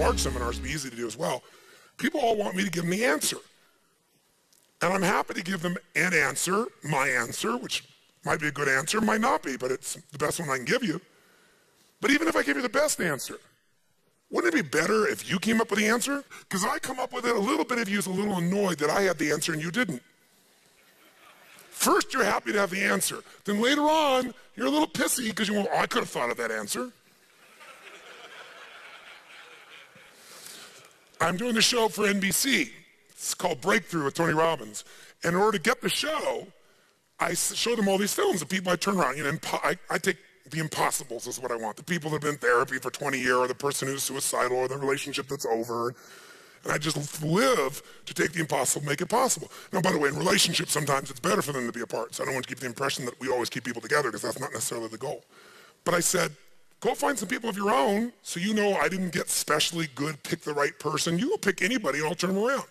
large seminars, it'd be easy to do as well. People all want me to give them the answer. And I'm happy to give them an answer, my answer, which might be a good answer, might not be, but it's the best one I can give you. But even if I give you the best answer, wouldn't it be better if you came up with the answer? Because I come up with it, a little bit of you is a little annoyed that I had the answer and you didn't. First, you're happy to have the answer. Then later on, you're a little pissy because you won't, oh, I could have thought of that answer. I'm doing the show for NBC. It's called Breakthrough with Tony Robbins. And in order to get the show, I show them all these films of people I turn around. You know, I take the impossibles is what I want. The people that have been in therapy for 20 years, or the person who's suicidal, or the relationship that's over. And I just live to take the impossible, make it possible. Now, by the way, in relationships, sometimes it's better for them to be apart. So I don't want to keep the impression that we always keep people together, because that's not necessarily the goal. But I said, go find some people of your own, so you know I didn't get specially good, pick the right person. You go pick anybody, and I'll turn them around.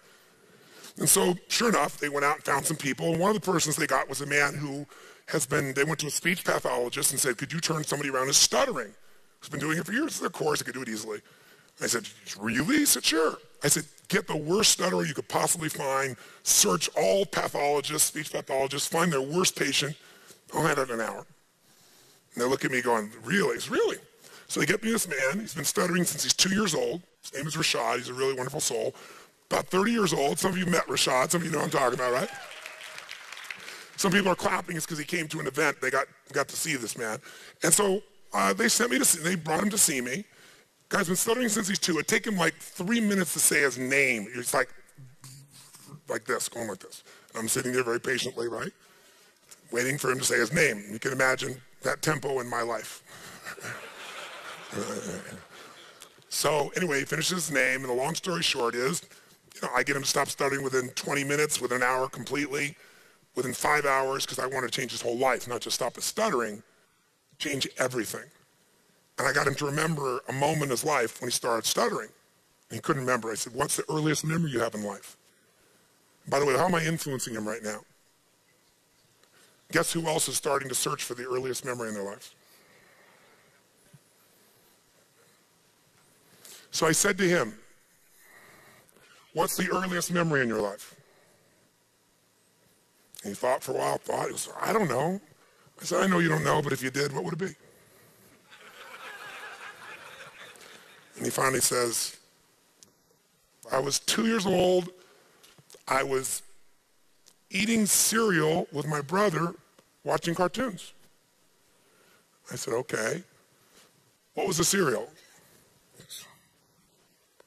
And so, sure enough, they went out and found some people. And one of the persons they got was a man who they went to a speech pathologist and said, could you turn somebody around who's stuttering? Who's been doing it for years? Of course, I could do it easily. I said, really? He said, sure. I said, get the worst stutterer you could possibly find, search all pathologists, speech pathologists, find their worst patient. I'll have it in an hour. And they look at me going, really? It's really? So they get me this man. He's been stuttering since he's 2 years old. His name is Rashad. He's a really wonderful soul. About 30 years old. Some of you met Rashad. Some of you know what I'm talking about, right? Some people are clapping. It's because he came to an event. They got to see this man. And so they sent me to see, they brought him to see me. Guy's been stuttering since he's 2. It'd take him like 3 minutes to say his name. He's like this, going like this. And I'm sitting there very patiently, right? Waiting for him to say his name. You can imagine that tempo in my life. So anyway, he finishes his name, and the long story short is, you know, I get him to stop stuttering within 20 minutes, within an hour completely, within 5 hours, because I want to change his whole life, not just stop his stuttering, change everything. And I got him to remember a moment in his life when he started stuttering. And he couldn't remember. I said, what's the earliest memory you have in life? By the way, how am I influencing him right now? Guess who else is starting to search for the earliest memory in their life? So I said to him, what's the earliest memory in your life? And he thought for a while, he was, I don't know. I said, I know you don't know, but if you did, what would it be? And he finally says, I was 2 years old. I was eating cereal with my brother watching cartoons. I said, okay. What was the cereal?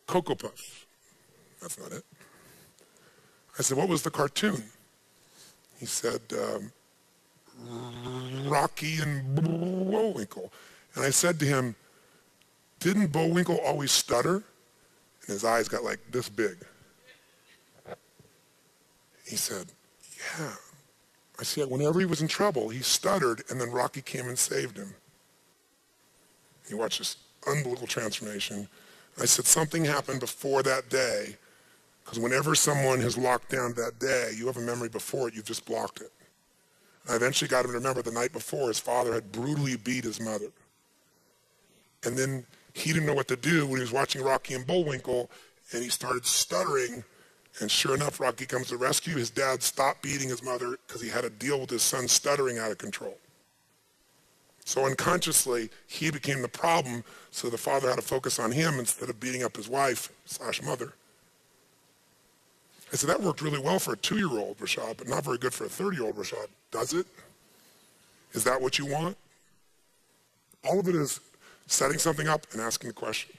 Cocoa Puffs. That's not it. I said, what was the cartoon? He said, Rocky and Bullwinkle. And I said to him, didn't Bullwinkle always stutter? And his eyes got like this big. He said, yeah. I said, whenever he was in trouble, he stuttered, and then Rocky came and saved him. He watched this unbelievable transformation. I said, something happened before that day, because whenever someone has locked down that day, you have a memory before it, you've just blocked it. I eventually got him to remember the night before his father had brutally beat his mother. And then he didn't know what to do when he was watching Rocky and Bullwinkle, and he started stuttering. And sure enough, Rocky comes to the rescue. His dad stopped beating his mother because he had to deal with his son stuttering out of control. So unconsciously, he became the problem, so the father had to focus on him instead of beating up his wife/mother. I said, that worked really well for a 2-year-old, Rashad, but not very good for a 30-year-old, Rashad. Does it? Is that what you want? All of it is setting something up and asking the question.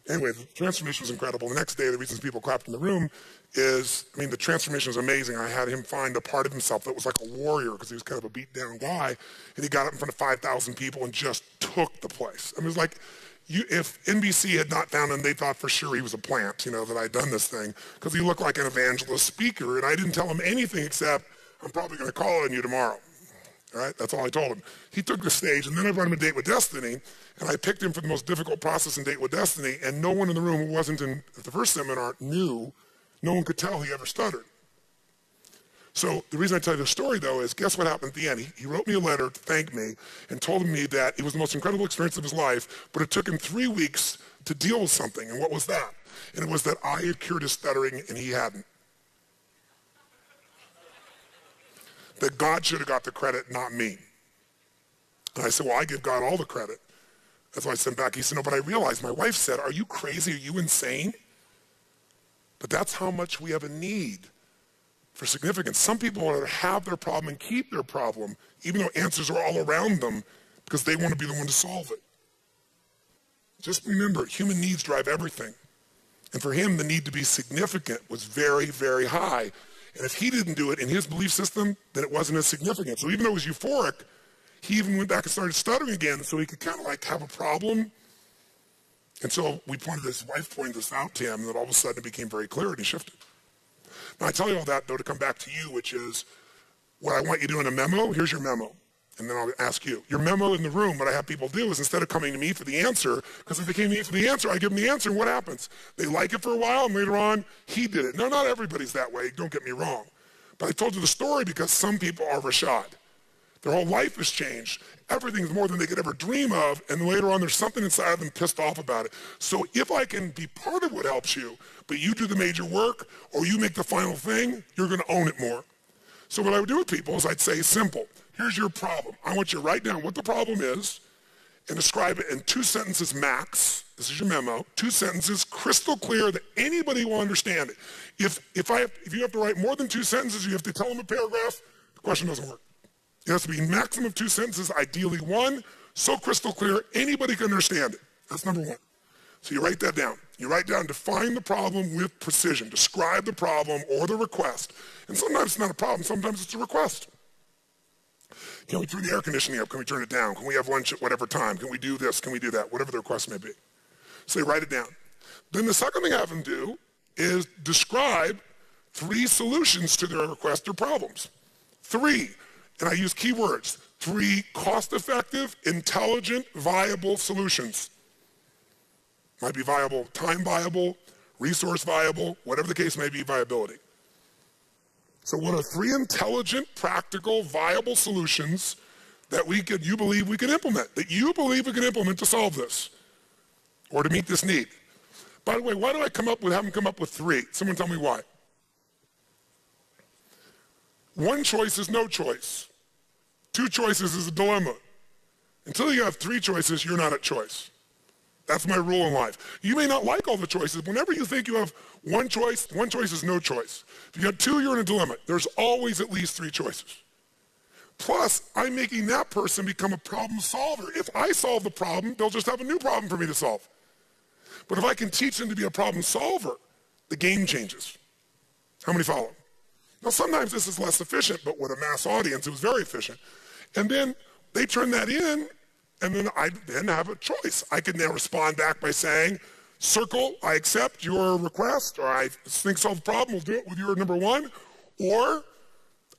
Anyway, the transformation was incredible. The next day, the reasons people clapped in the room is, I mean, the transformation was amazing. I had him find a part of himself that was like a warrior, because he was kind of a beat-down guy, and he got up in front of 5,000 people and just took the place. I mean, it was like, if NBC had not found him, they thought for sure he was a plant, you know, that I'd done this thing, because he looked like an evangelist speaker, and I didn't tell him anything except, I'm probably going to call on you tomorrow. All right, that's all I told him. He took the stage, and then I brought him a Date with Destiny, and I picked him for the most difficult process in Date with Destiny, and no one in the room who wasn't in the first seminar knew, no one could tell he ever stuttered. So the reason I tell you the story, though, is guess what happened at the end? He wrote me a letter to thank me and told me that it was the most incredible experience of his life, but it took him 3 weeks to deal with something. And what was that? And it was that I had cured his stuttering and he hadn't. That God should have got the credit, not me. And I said, well, I give God all the credit. That's why I sent back. He said, no, but I realized, my wife said, are you crazy? Are you insane? But that's how much we have a need for significance. Some people want to have their problem and keep their problem, even though answers are all around them, because they want to be the one to solve it. Just remember, human needs drive everything. And for him, the need to be significant was very, very high. And if he didn't do it in his belief system, then it wasn't as significant. So even though it was euphoric, he even went back and started stuttering again so he could kind of like have a problem. And so his wife pointed this out to him, and then all of a sudden it became very clear and he shifted. Now I tell you all that though to come back to you, which is what I want you to do in a memo. Here's your memo. And then I'll ask you. Your memo in the room, what I have people do is instead of coming to me for the answer, because if they came to me for the answer, I give them the answer, and what happens? They like it for a while, and later on, he did it. No, not everybody's that way, don't get me wrong. But I told you the story because some people are Rashad. Their whole life has changed. Everything's more than they could ever dream of, and later on, there's something inside of them pissed off about it. So if I can be part of what helps you, but you do the major work, or you make the final thing, you're going to own it more. So what I would do with people is I'd say, simple. Here's your problem. I want you to write down what the problem is and describe it in 2 sentences max. This is your memo. 2 sentences, crystal clear that anybody will understand it. If you have to write more than 2 sentences, you have to tell them a paragraph, the question doesn't work. It has to be maximum of 2 sentences, ideally 1, so crystal clear anybody can understand it. That's number 1. So you write that down. You write down, define the problem with precision. Describe the problem or the request. And sometimes it's not a problem, sometimes it's a request. Can we turn the air conditioning up? Can we turn it down? Can we have lunch at whatever time? Can we do this? Can we do that? Whatever the request may be. So you write it down. Then the second thing I have them do is describe 3 solutions to their request or problems. 3, and I use keywords, 3 cost-effective, intelligent, viable solutions. Might be viable, time viable, resource viable, whatever the case may be, viability. So what are 3 intelligent, practical, viable solutions that you believe we can implement, to solve this, or to meet this need? By the way, why do I have them come up with 3? Someone tell me why. 1 choice is no choice. 2 choices is a dilemma. Until you have 3 choices, you're not at choice. That's my rule in life. You may not like all the choices. Whenever you think you have 1 choice is no choice. If you got 2, you're in a dilemma. There's always at least 3 choices. Plus, I'm making that person become a problem solver. If I solve the problem, they'll just have a new problem for me to solve. But if I can teach them to be a problem solver, the game changes. How many follow? Now, sometimes this is less efficient, but with a mass audience, it was very efficient. And then they turn that in, and then I have a choice. I can now respond back by saying, circle, I accept your request, or I think solve the problem, we'll do it with your number 1. Or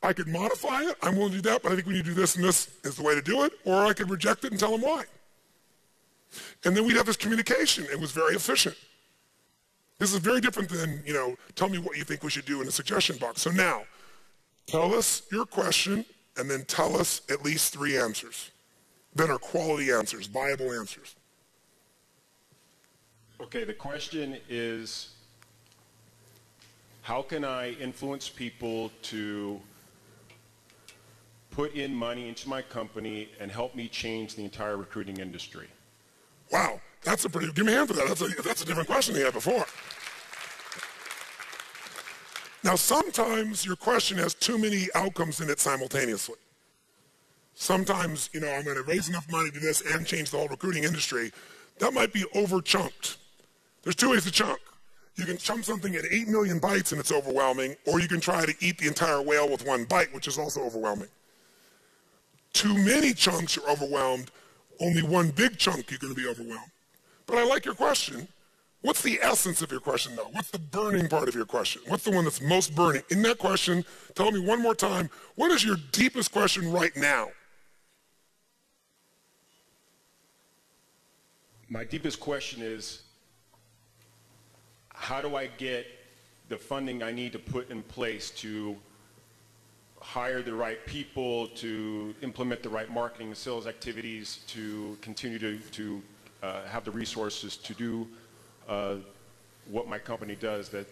I could modify it, I'm willing to do that, but I think we need to do this, and this is the way to do it. Or I could reject it and tell them why. And then we'd have this communication. It was very efficient. This is very different than, tell me what you think we should do in a suggestion box. So now, tell us your question, and then tell us at least 3 answers that are quality answers, viable answers. Okay, the question is, how can I influence people to put in money into my company and help me change the entire recruiting industry? Wow, give me a hand for that. That's a different question than you had before. Now, sometimes your question has too many outcomes in it simultaneously. Sometimes, I'm going to raise enough money to do this and change the whole recruiting industry. That might be over-chunked. There's 2 ways to chunk. You can chunk something at 8 million bites and it's overwhelming, or you can try to eat the entire whale with 1 bite, which is also overwhelming. Too many chunks, you're overwhelmed. Only 1 big chunk, you're going to be overwhelmed. But I like your question. What's the essence of your question, though? What's the burning part of your question? What's the one that's most burning? In that question, tell me one more time, what is your deepest question right now? My deepest question is, how do I get the funding I need to put in place to hire the right people, to implement the right marketing and sales activities, to continue to have the resources to do what my company does, that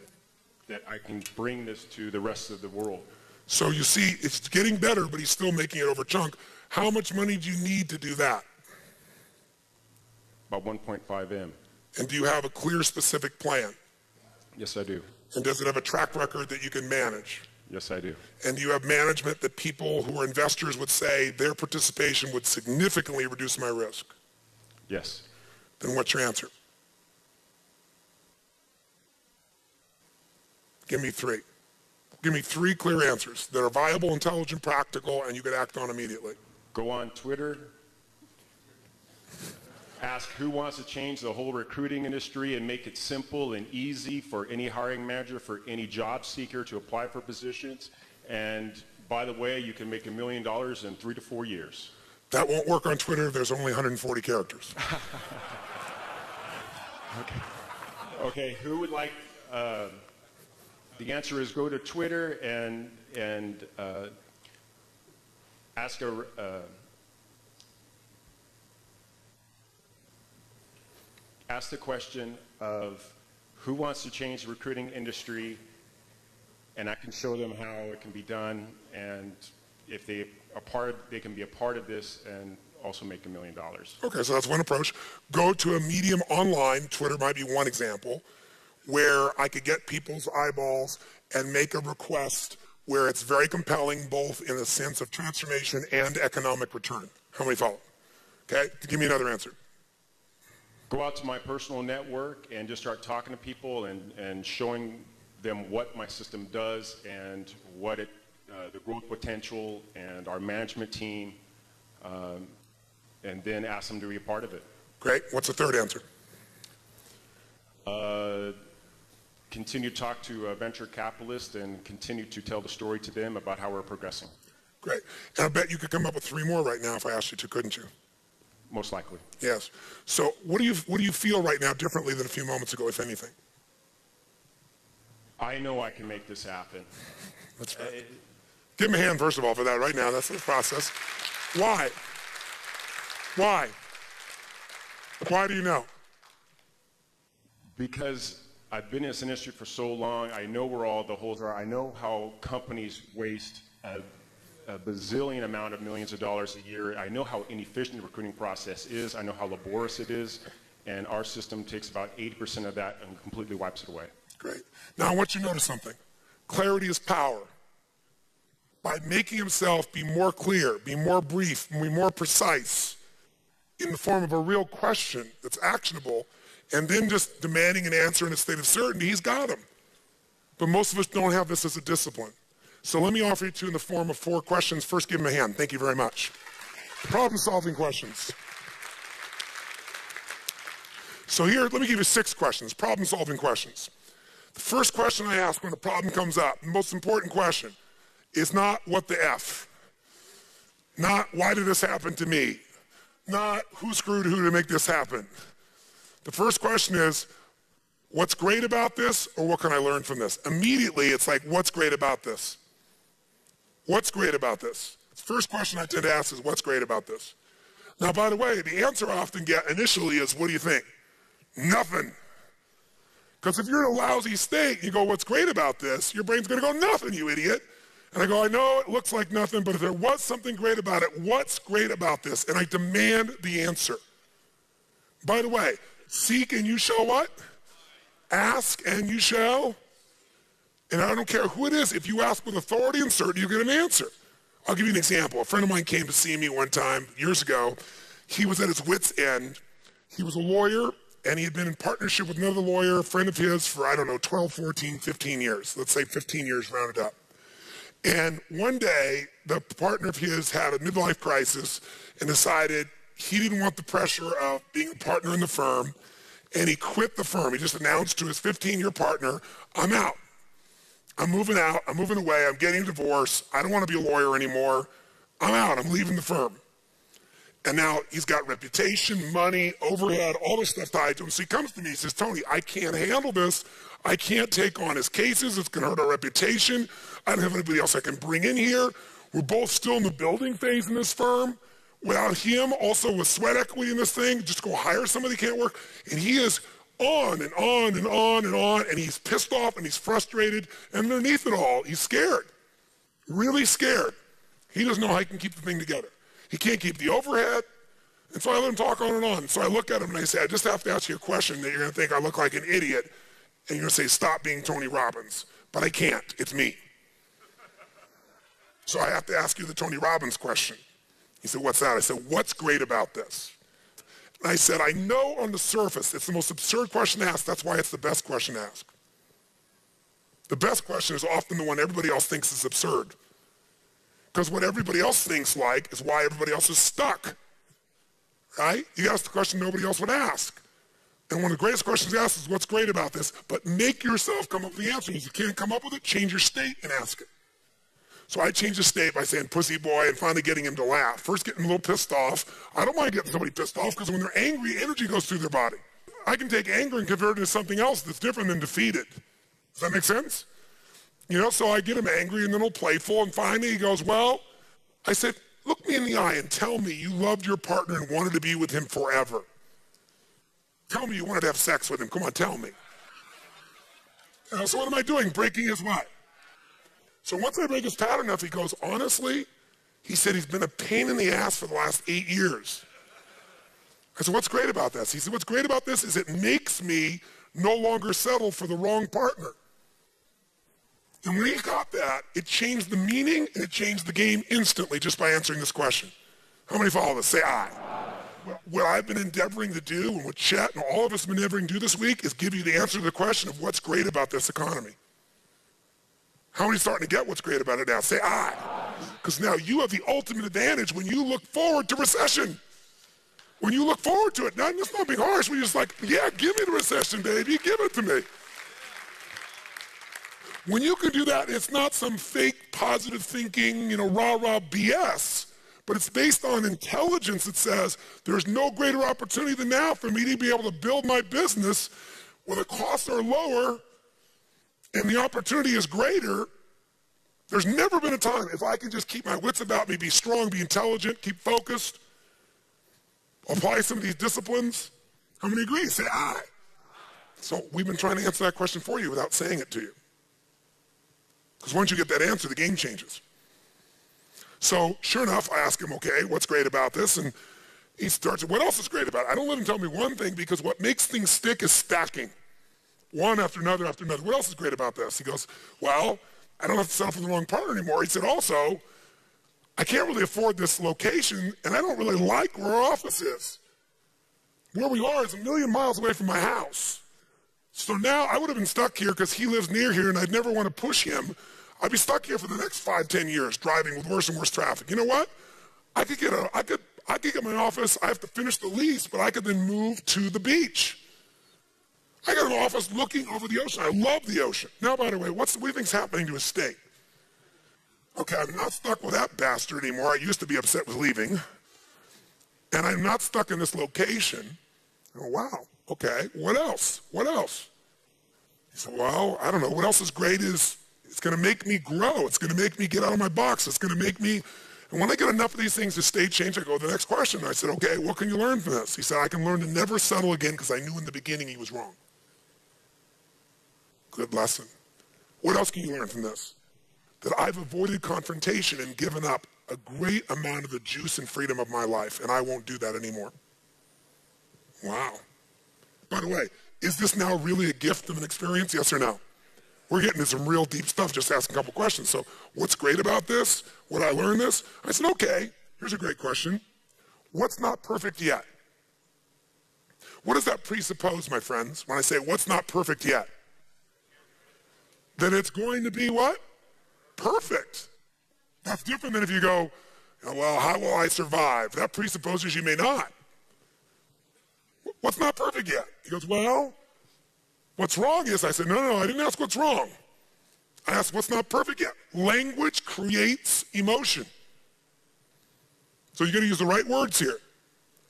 I can bring this to the rest of the world. So you see, it's getting better, but he's still making it over chunk. How much money do you need to do that? About 1.5 M. And do you have a clear, specific plan? Yes, I do. And does it have a track record that you can manage? Yes, I do. And do you have management that people who are investors would say their participation would significantly reduce my risk? Yes. Then what's your answer? Give me three. Give me three clear answers that are viable, intelligent, practical, and you could act on immediately. Go on Twitter. Ask who wants to change the whole recruiting industry and make it simple and easy for any hiring manager, for any job seeker to apply for positions. And by the way, you can make $1 million in 3 to 4 years. That won't work on Twitter. There's only 140 characters. Okay, who would like, the answer is go to Twitter and ask the question of who wants to change the recruiting industry, and I can show them how it can be done, and if they can be a part of this and also make $1 million. Okay, so that's one approach. Go to a medium online, Twitter might be one example, where I could get people's eyeballs and make a request where it's very compelling, both in a sense of transformation and economic return. How many follow? Okay, give me another answer. Go out to my personal network and just start talking to people and showing them what my system does and what the growth potential and our management team, and then ask them to be a part of it. Great. What's the third answer? Continue to talk to venture capitalists and continue to tell the story to them about how we're progressing. Great. And I bet you could come up with 3 more right now if I asked you to, couldn't you? Most likely. Yes. So what do you feel right now differently than a few moments ago, if anything? I know I can make this happen. That's right. Give him a hand, first of all, for that right now. That's the process. Why? Why? Why do you know? Because I've been in this industry for so long. I know where all the holes are. I know how companies waste a bazillion amount of millions of dollars a year. I know how inefficient the recruiting process is. I know how laborious it is. And our system takes about 80% of that and completely wipes it away. Great. Now I want you to notice something. Clarity is power. By making himself be more clear, be more brief, be more precise in the form of a real question that's actionable, and then just demanding an answer in a state of certainty, he's got them. But most of us don't have this as a discipline. So let me offer you 2 in the form of 4 questions. First, give him a hand. Thank you very much. Problem-solving questions. So here, let me give you 6 questions, problem-solving questions. The first question I ask when a problem comes up, the most important question, is not what the F, not why did this happen to me, not who screwed who to make this happen. The first question is, what's great about this, or what can I learn from this? Immediately, it's like, what's great about this? What's great about this? The first question I tend to ask is, what's great about this? Now, by the way, the answer I often get initially is, what do you think? Nothing. Because if you're in a lousy state, you go, what's great about this? Your brain's going to go, nothing, you idiot. And I go, I know it looks like nothing, but if there was something great about it, what's great about this? And I demand the answer. By the way, seek and you shall what? Ask and you shall. And I don't care who it is. If you ask with authority and certainty, you get an answer. I'll give you an example. A friend of mine came to see me one time years ago. He was at his wit's end. He was a lawyer, and he had been in partnership with another lawyer, a friend of his, for, I don't know, 12, 14, 15 years. Let's say 15 years rounded up. And one day, the partner of his had a midlife crisis and decided he didn't want the pressure of being a partner in the firm, and he quit the firm. He just announced to his 15-year partner, I'm out. I'm moving out. I'm moving away. I'm getting a divorce. I don't want to be a lawyer anymore. I'm out. I'm leaving the firm. And now he's got reputation, money, overhead, all this stuff tied to him. So he comes to me, he says, Tony, I can't handle this. I can't take on his cases. It's going to hurt our reputation. I don't have anybody else I can bring in here. We're both still in the building phase in this firm. Without him, also with sweat equity in this thing, just go hire somebody who can't work. And he is on and on and on and on, and he's pissed off and he's frustrated, and underneath it all, he's scared, really scared. He doesn't know how he can keep the thing together. He can't keep the overhead, and so I let him talk on and on. So I look at him and I say, I just have to ask you a question that you're going to think I look like an idiot, and you're going to say, stop being Tony Robbins. But I can't, it's me. So I have to ask you the Tony Robbins question. He said, what's that? I said, what's great about this? And I said, I know on the surface it's the most absurd question to ask. That's why it's the best question to ask. The best question is often the one everybody else thinks is absurd. Because what everybody else thinks like is why everybody else is stuck. Right? You ask the question nobody else would ask. And one of the greatest questions to ask is, what's great about this? But make yourself come up with the answer. If you can't come up with it, change your state and ask it. So I changed the state by saying pussy boy and finally getting him to laugh. First getting a little pissed off. I don't mind getting somebody pissed off because when they're angry, energy goes through their body. I can take anger and convert it into something else that's different than defeated. Does that make sense? You know, so I get him angry and then he'll playful, and finally he goes, well, I said, look me in the eye and tell me you loved your partner and wanted to be with him forever. Tell me you wanted to have sex with him. Come on, tell me. So what am I doing? Breaking his what? So once I break his pattern enough, he goes, honestly, he said he's been a pain in the ass for the last 8 years. I said, what's great about this? He said, what's great about this is it makes me no longer settle for the wrong partner. And when he got that, it changed the meaning and it changed the game instantly just by answering this question. How many follow this? Say aye. What I've been endeavoring to do, and what Chet and all of us have been endeavoring to do this week, is give you the answer to the question of what's great about this economy. How many starting to get what's great about it now? Say aye. Because now you have the ultimate advantage when you look forward to recession. When you look forward to it, it's not being harsh. We're just like, yeah, give me the recession, baby. Give it to me. When you can do that, it's not some fake positive thinking, rah-rah BS, but it's based on intelligence that says there's no greater opportunity than now for me to be able to build my business where the costs are lower and the opportunity is greater. There's never been a time, if I can just keep my wits about me, be strong, be intelligent, keep focused, apply some of these disciplines. How many agree? Say aye. So we've been trying to answer that question for you without saying it to you. Because once you get that answer, the game changes. So sure enough, I ask him, okay, what's great about this? And he starts, what else is great about it? I don't let him tell me one thing, because what makes things stick is stacking. One after another after another. What else is great about this? He goes, well, I don't have to settle for the wrong partner anymore. He said, also, I can't really afford this location, and I don't really like where our office is. Where we are is 1,000,000 miles away from my house. So now I would have been stuck here because he lives near here, and I'd never want to push him. I'd be stuck here for the next 5, 10 years, driving with worse and worse traffic. You know what? I could get my office. I have to finish the lease, but I could then move to the beach. I got an office looking over the ocean. I love the ocean. Now, by the way, what do you think's happening to his state? Okay, I'm not stuck with that bastard anymore. I used to be upset with leaving. And I'm not stuck in this location. Oh, wow. Okay, what else? What else? He said, well, I don't know. What else is great is it's going to make me grow. It's going to make me get out of my box. It's going to make me, and when I get enough of these things to state change, I go to the next question. I said, okay, what can you learn from this? He said, I can learn to never settle again because I knew in the beginning he was wrong. Good lesson. What else can you learn from this? That I've avoided confrontation and given up a great amount of the juice and freedom of my life, and I won't do that anymore. Wow. By the way, is this now really a gift of an experience? Yes or no? We're getting into some real deep stuff, just asking a couple questions. So what's great about this? Would I learn this? I said, okay, here's a great question. What's not perfect yet? What does that presuppose, my friends, when I say what's not perfect yet? That it's going to be what? Perfect. That's different than if you go, well, how will I survive? That presupposes you may not. What's not perfect yet? He goes, well, what's wrong is, I said, no, I didn't ask what's wrong. I asked what's not perfect yet. Language creates emotion. So you're going to use the right words here.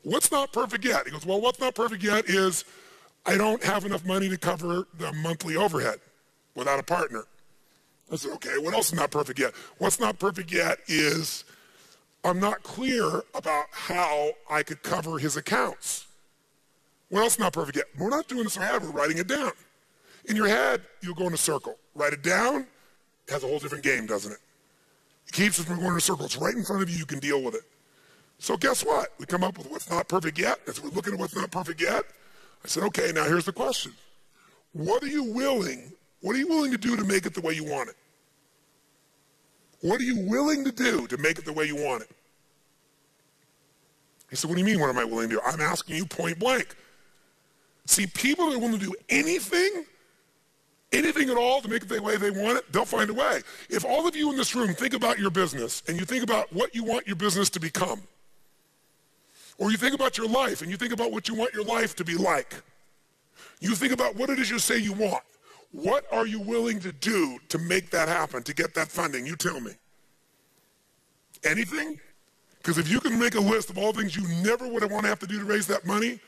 What's not perfect yet? He goes, well, what's not perfect yet is I don't have enough money to cover the monthly overhead without a partner. I said, okay, what else is not perfect yet? What's not perfect yet is I'm not clear about how I could cover his accounts. What else not perfect yet? We're not doing this in our head, we're writing it down. In your head, you'll go in a circle. Write it down, it has a whole different game, doesn't it? It keeps us from going in a circle. It's right in front of you, you can deal with it. So guess what? We come up with what's not perfect yet. As we're looking at what's not perfect yet, I said, okay, now here's the question. What are you willing to do to make it the way you want it? What are you willing to do to make it the way you want it? He said, what do you mean, what am I willing to do? I'm asking you point blank. See, people that are willing to do anything at all to make it the way they want it, they'll find a way. If all of you in this room think about your business and you think about what you want your business to become, or you think about your life and you think about what you want your life to be like, you think about what it is you say you want, what are you willing to do to make that happen, to get that funding? You tell me. Anything? Because if you can make a list of all things you never would want to have to do to raise that money,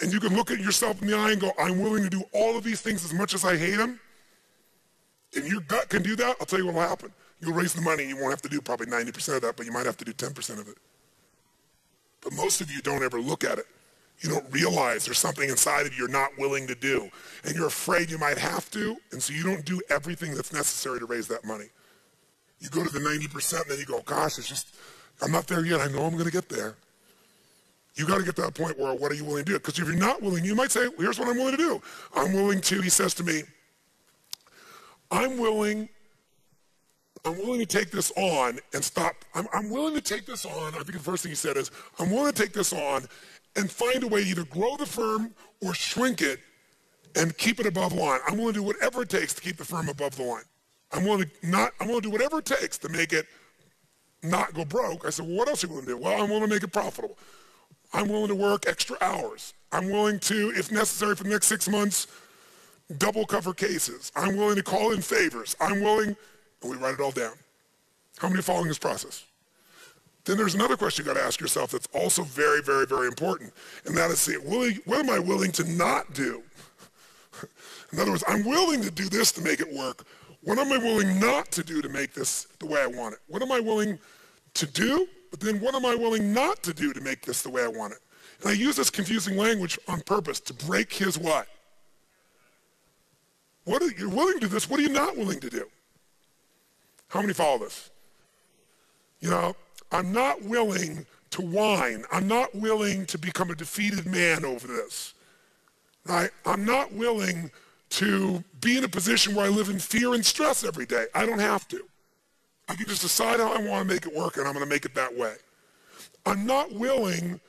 and you can look at yourself in the eye and go, I'm willing to do all of these things as much as I hate them, and your gut can do that, I'll tell you what will happen. You'll raise the money and you won't have to do probably 90% of that, but you might have to do 10% of it. But most of you don't ever look at it. You don't realize there's something inside of you you're not willing to do. And you're afraid you might have to, and so you don't do everything that's necessary to raise that money. You go to the 90% and then you go, gosh, it's just, I'm not there yet. I know I'm going to get there. You got to get to that point where what are you willing to do? Because if you're not willing, you might say, well, here's what I'm willing to do. I'm willing to, he says to me, I'm willing to take this on and stop. I'm willing to take this on. I think the first thing he said is, I'm willing to take this on and find a way to either grow the firm or shrink it and keep it above the line. I'm willing to do whatever it takes to keep the firm above the line. I'm willing to do whatever it takes to make it not go broke. I said, well, what else are you willing to do? Well, I'm willing to make it profitable. I'm willing to work extra hours. I'm willing to, if necessary for the next 6 months, double cover cases. I'm willing to call in favors. I'm willing, and we write it all down. How many are following this process? Then there's another question you got to ask yourself that's also very, very, very important, and that is, what am I willing to not do? In other words, I'm willing to do this to make it work. What am I willing not to do to make this the way I want it? What am I willing to do? But then what am I willing not to do to make this the way I want it? And I use this confusing language on purpose to break his what? You're willing to do this, what are you not willing to do? How many follow this? You know, I'm not willing to whine. I'm not willing to become a defeated man over this. Right? I'm not willing to be in a position where I live in fear and stress every day. I don't have to. I can just decide how I want to make it work, and I'm going to make it that way. I'm not willing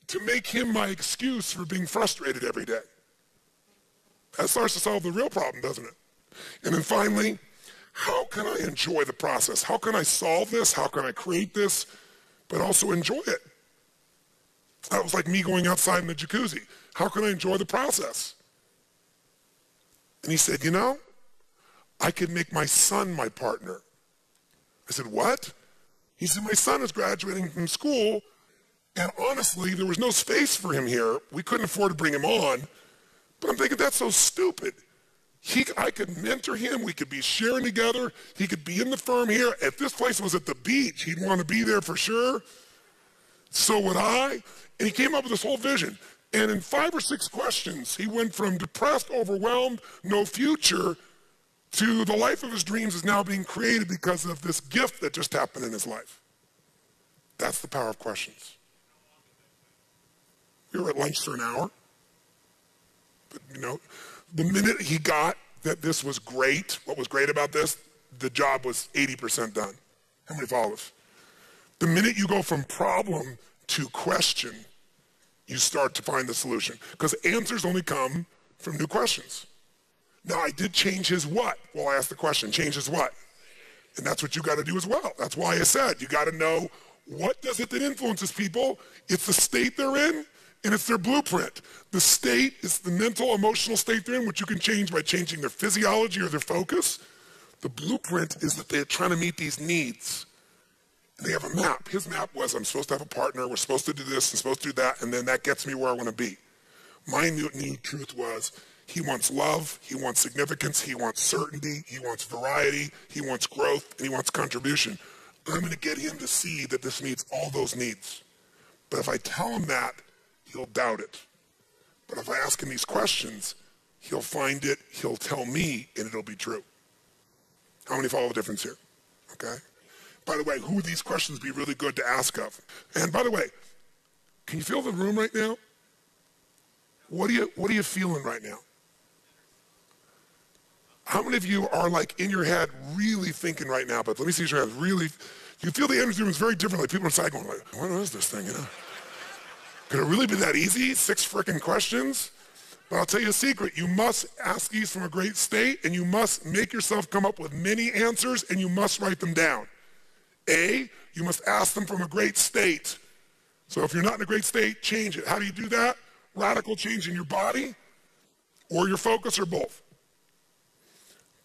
to make him my excuse for being frustrated every day. That starts to solve the real problem, doesn't it? And then finally, how can I enjoy the process? How can I solve this? How can I create this, but also enjoy it? That was like me going outside in the jacuzzi. How can I enjoy the process? And he said, you know, I could make my son my partner. I said, what? He said, my son is graduating from school, and honestly, there was no space for him here. We couldn't afford to bring him on. But I'm thinking, that's so stupid. I could mentor him. We could be sharing together. He could be in the firm here. If this place was at the beach, he'd want to be there for sure. So would I. And he came up with this whole vision. And in 5 or 6 questions, he went from depressed, overwhelmed, no future, to the life of his dreams is now being created because of this gift that just happened in his life. That's the power of questions. We were at lunch for an hour. But, you know, the minute he got that this was great, what was great about this, the job was 80% done. How many follows? The minute you go from problem to question, you start to find the solution. Because answers only come from new questions. Now, I did change his what? Well, I asked the question, change his what? And that's what you got to do as well. That's why I said you got to know what does it that influences people. It's the state they're in, and it's their blueprint. The state is the mental, emotional state they're in, which you can change by changing their physiology or their focus. The blueprint is that they're trying to meet these needs. And they have a map. His map was, I'm supposed to have a partner, we're supposed to do this, and supposed to do that, and then that gets me where I want to be. My new truth was, he wants love, he wants significance, he wants certainty, he wants variety, he wants growth, and he wants contribution. I'm going to get him to see that this meets all those needs. But if I tell him that, he'll doubt it. But if I ask him these questions, he'll find it, he'll tell me, and it'll be true. How many follow the difference here? Okay? By the way, who would these questions be really good to ask of? And by the way, can you feel the room right now? What are you feeling right now? How many of you are like in your head really thinking right now, but let me see your head, really, you feel the energy room is very different, like people inside going like, what is this thing, you know? Could it really be that easy? 6 frickin' questions? But I'll tell you a secret, you must ask these from a great state, and you must make yourself come up with many answers, and you must write them down. A, you must ask them from a great state. So if you're not in a great state, change it. How do you do that? Radical change in your body, or your focus, or both.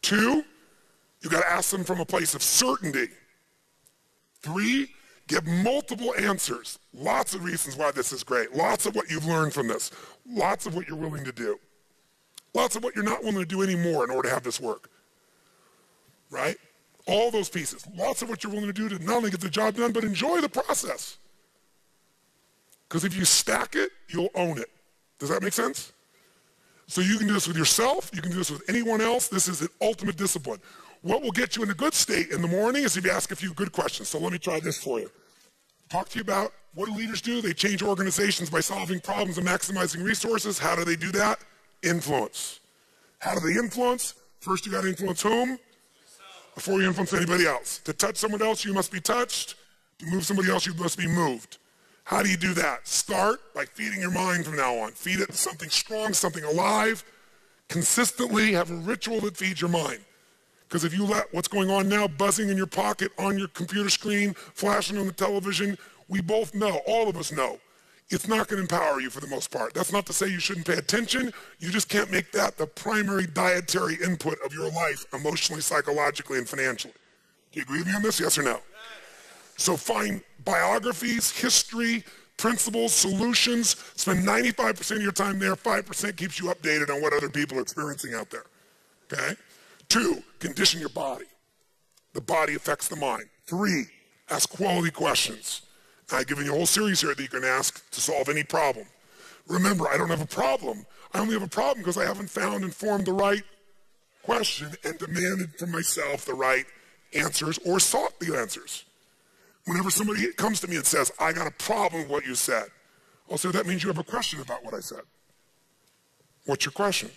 2, you got to ask them from a place of certainty. 3, give multiple answers. Lots of reasons why this is great. Lots of what you've learned from this. Lots of what you're willing to do. Lots of what you're not willing to do anymore in order to have this work. Right? All those pieces. Lots of what you're willing to do to not only get the job done, but enjoy the process. Because if you stack it, you'll own it. Does that make sense? So you can do this with yourself. You can do this with anyone else. This is an ultimate discipline. What will get you in a good state in the morning is if you ask a few good questions. So let me try this for you. Talk to you about what do leaders do? They change organizations by solving problems and maximizing resources. How do they do that? Influence. How do they influence? First, you got to influence whom? Before you influence anybody else. To touch someone else, you must be touched. To move somebody else, you must be moved. How do you do that? Start by feeding your mind from now on. Feed it something strong, something alive. Consistently have a ritual that feeds your mind. Because if you let what's going on now buzzing in your pocket, on your computer screen, flashing on the television, we both know, all of us know, it's not going to empower you for the most part. That's not to say you shouldn't pay attention. You just can't make that the primary dietary input of your life, emotionally, psychologically, and financially. Do you agree with me on this, yes or no? So find biographies, history, principles, solutions. Spend 95% of your time there. 5% keeps you updated on what other people are experiencing out there. Okay? 2, condition your body. The body affects the mind. 3, ask quality questions. I've given you a whole series here that you can ask to solve any problem. Remember, I don't have a problem. I only have a problem because I haven't found and formed the right question and demanded from myself the right answers or sought the answers. Whenever somebody comes to me and says, I got a problem with what you said, I'll say, that means you have a question about what I said. What's your question?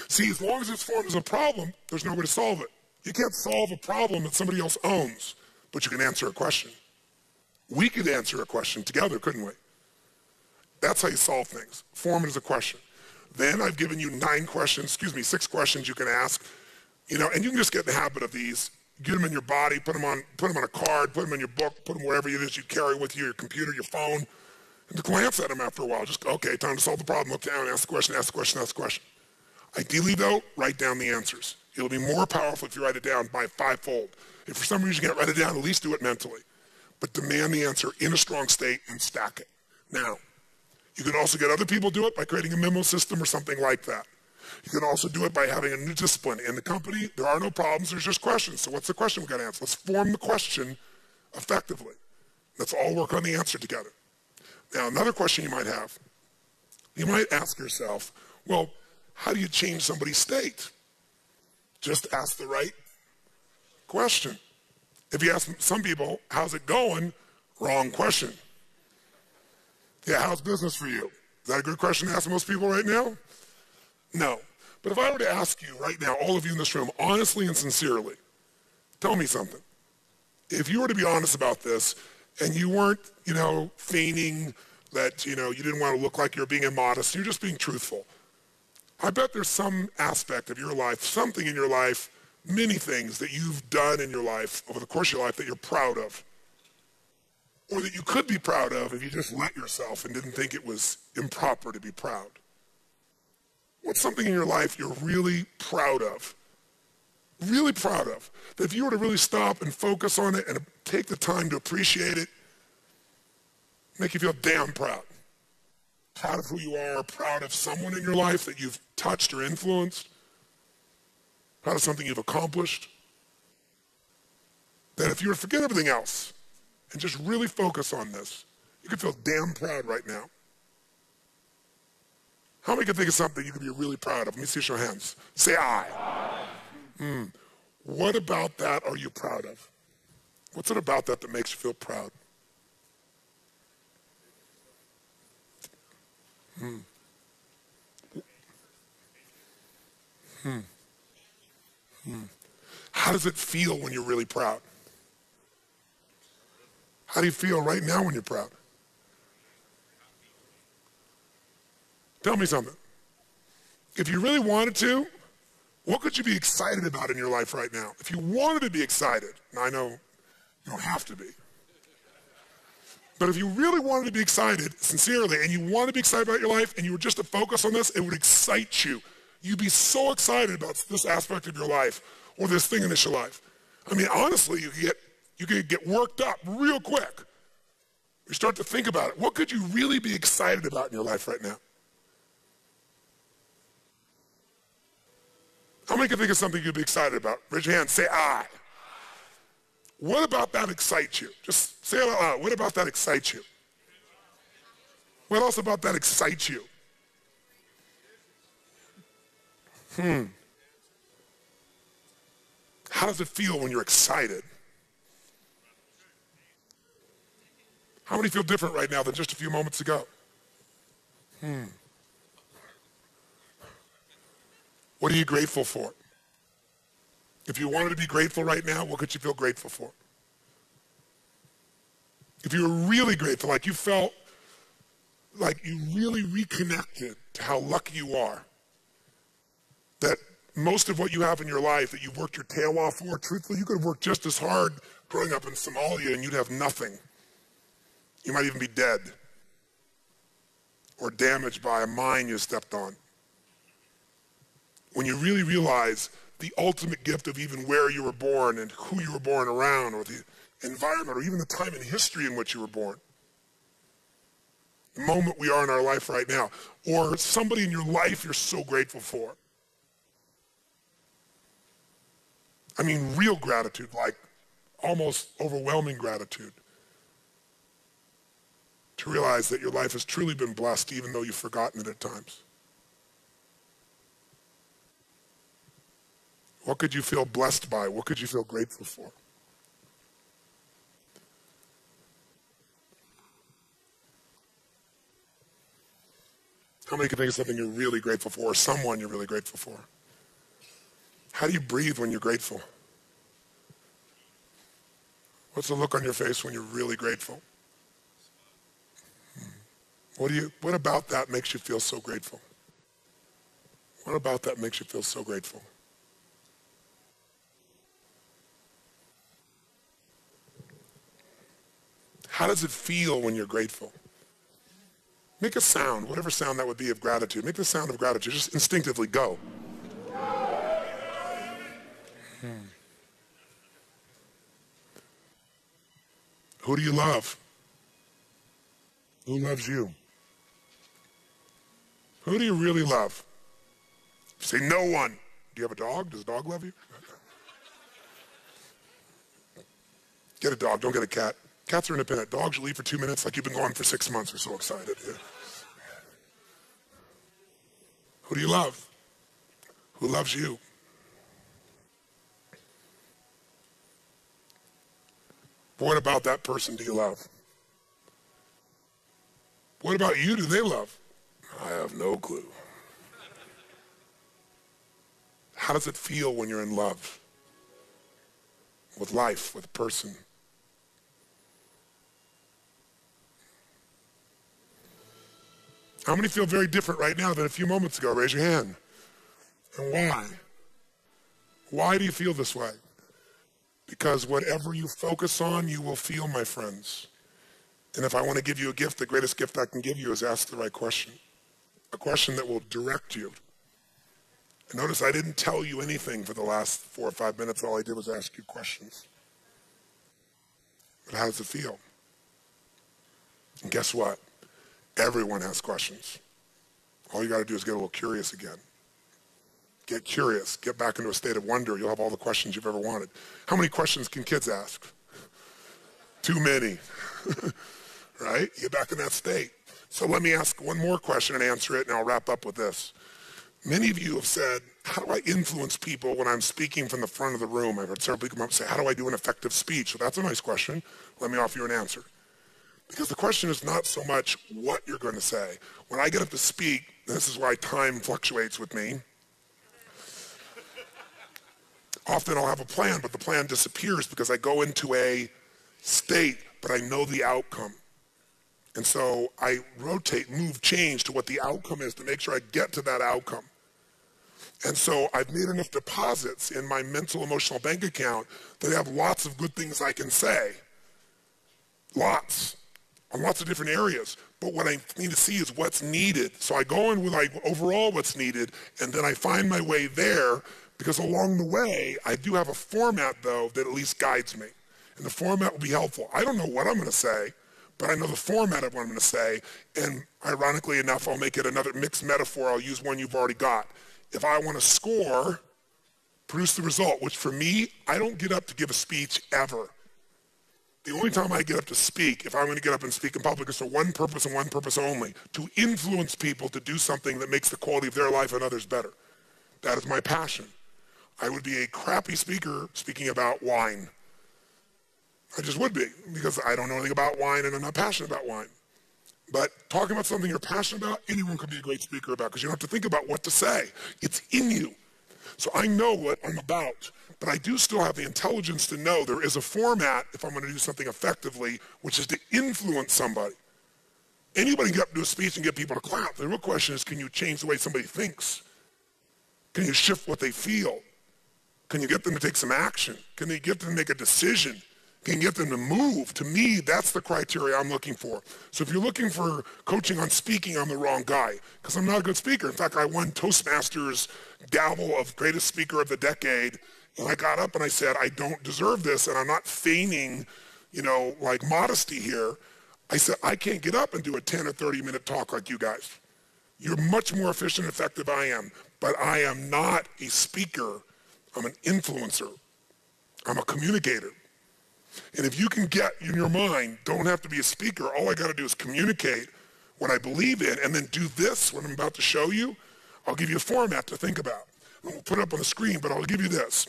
See, as long as it's formed as a problem, there's no way to solve it. You can't solve a problem that somebody else owns, but you can answer a question. We could answer a question together, couldn't we? That's how you solve things. Form it as a question. Then I've given you 6 questions you can ask, and you can just get in the habit of these. Get them in your body, put them on a card, put them in your book, put them wherever it is you carry with you, your computer, your phone, and to glance at them after a while. Just go, okay, time to solve the problem. Look down, ask the question, ask the question, ask the question. Ideally, though, write down the answers. It'll be more powerful if you write it down by 5-fold. If for some reason you can't write it down, at least do it mentally. But demand the answer in a strong state and stack it. Now, you can also get other people to do it by creating a memo system or something like that. You can also do it by having a new discipline. In the company, there are no problems, there's just questions. So what's the question we've got to answer? Let's form the question effectively. Let's all work on the answer together. Now, another question you might have. You might ask yourself, well, how do you change somebody's state? Just ask the right question. If you ask some people, how's it going? Wrong question. Yeah, how's business for you? Is that a good question to ask most people right now? No. But if I were to ask you right now, all of you in this room, honestly and sincerely, tell me something. If you were to be honest about this, and you weren't, feigning that, you didn't want to look like you're being immodest, you're just being truthful. I bet there's some aspect of your life, something in your life, many things that you've done in your life over the course of your life that you're proud of. Or that you could be proud of if you just let yourself and didn't think it was improper to be proud. What's something in your life you're really proud of? Really proud of. That if you were to really stop and focus on it and take the time to appreciate it, make you feel damn proud. Proud of who you are, proud of someone in your life that you've touched or influenced, proud of something you've accomplished. that if you were to forget everything else and just really focus on this, you could feel damn proud right now. How many can think of something you could be really proud of? Let me see your hands. Say I. What about that are you proud of? What's it about that makes you feel proud? How does it feel when you're really proud? How do you feel right now when you're proud? Tell me something. If you really wanted to, what could you be excited about in your life right now? If you wanted to be excited, now I know you don't have to be, but if you really wanted to be excited, sincerely, and you want to be excited about your life, and you were just to focus on this, it would excite you. You'd be so excited about this aspect of your life, or this thing in your life. I mean, honestly, you could get worked up real quick. You start to think about it. What could you really be excited about in your life right now? How many can think of something you'd be excited about? Raise your hand. Say, I. What about that excites you? Just say it out loud. What about that excites you? What else about that excites you? How does it feel when you're excited? How many feel different right now than just a few moments ago? What are you grateful for? If you wanted to be grateful right now, what could you feel grateful for? If you were really grateful, like you felt like you really reconnected to how lucky you are, that most of what you have in your life that you've worked your tail off for, truthfully, you could have worked just as hard growing up in Somalia and you'd have nothing. You might even be dead or damaged by a mine you stepped on. When you really realize the ultimate gift of even where you were born and who you were born around, or the environment, or even the time in history in which you were born, the moment we are in our life right now, or somebody in your life you're so grateful for. I mean, real gratitude, like almost overwhelming gratitude. To realize that your life has truly been blessed, even though you've forgotten it at times. What could you feel blessed by? What could you feel grateful for? How many can think of something you're really grateful for, or someone you're really grateful for? How do you breathe when you're grateful? What's the look on your face when you're really grateful? What about that makes you feel so grateful? What about that makes you feel so grateful? How does it feel when you're grateful? Make a sound, whatever sound that would be of gratitude. Make the sound of gratitude. Just instinctively go. Who do you love? Who loves you? Who do you really love? Say no one. Do you have a dog? Does a dog love you? Get a dog, don't get a cat. Cats are independent. Dogs, you leave for 2 minutes like you've been gone for 6 months. You're so excited. Yeah. Who do you love? Who loves you? What about that person do you love? What about you do they love? I have no clue. How does it feel when you're in love? With life, with a person? How many feel very different right now than a few moments ago? Raise your hand. And why? Why do you feel this way? Because whatever you focus on, you will feel, my friends. And if I want to give you a gift, the greatest gift I can give you is ask the right question. A question that will direct you. And notice I didn't tell you anything for the last 4 or 5 minutes. All I did was ask you questions. But how does it feel? And guess what? Everyone has questions. All you got to do is get a little curious again. Get curious. Get back into a state of wonder. You'll have all the questions you've ever wanted. How many questions can kids ask? Too many, right? Get back in that state. So let me ask one more question and answer it, and I'll wrap up with this. Many of you have said, how do I influence people when I'm speaking from the front of the room? I've heard several people come up and say, how do I do an effective speech? Well, that's a nice question. Let me offer you an answer. Because the question is not so much what you're going to say. When I get up to speak, this is why time fluctuates with me. Often I'll have a plan, but the plan disappears because I go into a state, but I know the outcome. And so I rotate, move, change to what the outcome is to make sure I get to that outcome. And so I've made enough deposits in my mental, emotional bank account that I have lots of good things I can say. Lots. On lots of different areas. But what I need to see is what's needed. So I go in with like overall what's needed, and then I find my way there, because along the way, I do have a format, though, that at least guides me. And the format will be helpful. I don't know what I'm going to say, but I know the format of what I'm going to say. And ironically enough, I'll make it another mixed metaphor. I'll use one you've already got. If I want to score, produce the result, which for me, I don't get up to give a speech ever. The only time I get up to speak, if I'm going to get up and speak in public, is for one purpose and one purpose only, to influence people to do something that makes the quality of their life and others better. That is my passion. I would be a crappy speaker speaking about wine. I just would be, because I don't know anything about wine and I'm not passionate about wine. But talking about something you're passionate about, anyone can be a great speaker about, because you don't have to think about what to say. It's in you. So I know what I'm about, but I do still have the intelligence to know there is a format if I'm going to do something effectively, which is to influence somebody. Anybody can get up and do a speech and get people to clap. The real question is, can you change the way somebody thinks? Can you shift what they feel? Can you get them to take some action? Can you get them to make a decision? Can you get them to move? To me, that's the criteria I'm looking for. So if you're looking for coaching on speaking, I'm the wrong guy, because I'm not a good speaker. In fact, I won Toastmasters gavel of greatest speaker of the decade, and I got up and I said, I don't deserve this, and I'm not feigning, like modesty here. I said, I can't get up and do a 10 or 30-minute talk like you guys. You're much more efficient and effective than I am, but I am not a speaker. I'm an influencer. I'm a communicator. And if you can get in your mind, don't have to be a speaker, all I got to do is communicate what I believe in, and then do this, what I'm about to show you. I'll give you a format to think about. I won't put it up on the screen, but I'll give you this.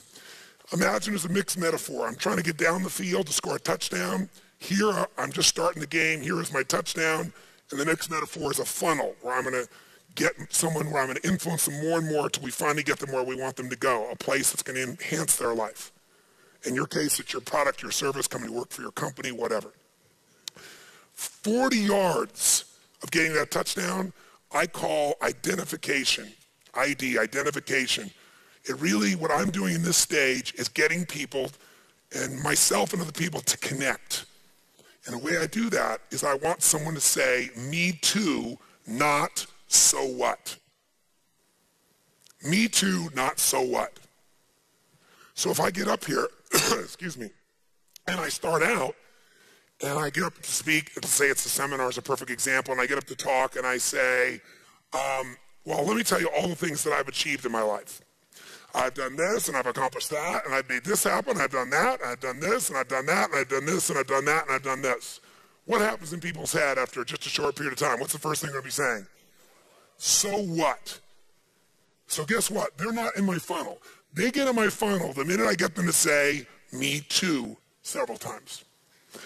Imagine it's a mixed metaphor. I'm trying to get down the field to score a touchdown. Here, I'm just starting the game. Here is my touchdown. And the next metaphor is a funnel, where I'm going to get someone, where I'm going to influence them more and more until we finally get them where we want them to go, a place that's going to enhance their life. In your case, it's your product, your service, coming to work for your company, whatever. 40 yards of getting that touchdown, I call identification, ID, identification. It really, what I'm doing in this stage is getting people, and myself and other people, to connect. And the way I do that is I want someone to say, me too, not so what. Me too, not so what. So if I get up here, excuse me, and I start out, and I get up to speak, let's say it's a seminar is a perfect example, and I get up to talk, and I say, well, let me tell you all the things that I've achieved in my life. I've done this, and I've accomplished that, and I've made this happen, I've done that, and I've done this, and I've done that, and I've done this, and I've done that, and I've done this. What happens in people's head after just a short period of time? What's the first thing they're going to be saying? So what? So guess what? They're not in my funnel. They get in my funnel the minute I get them to say, me too, several times.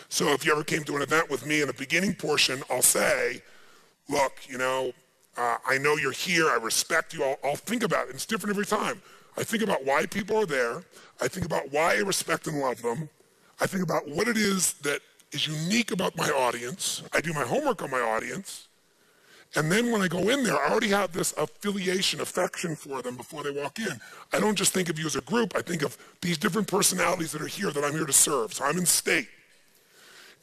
So if you ever came to an event with me in the beginning portion, I'll say, look, I know you're here. I respect you. I'll think about it. It's different every time. I think about why people are there. I think about why I respect and love them. I think about what it is that is unique about my audience. I do my homework on my audience. And then when I go in there, I already have this affiliation, affection for them before they walk in. I don't just think of you as a group. I think of these different personalities that are here that I'm here to serve. So I'm in state.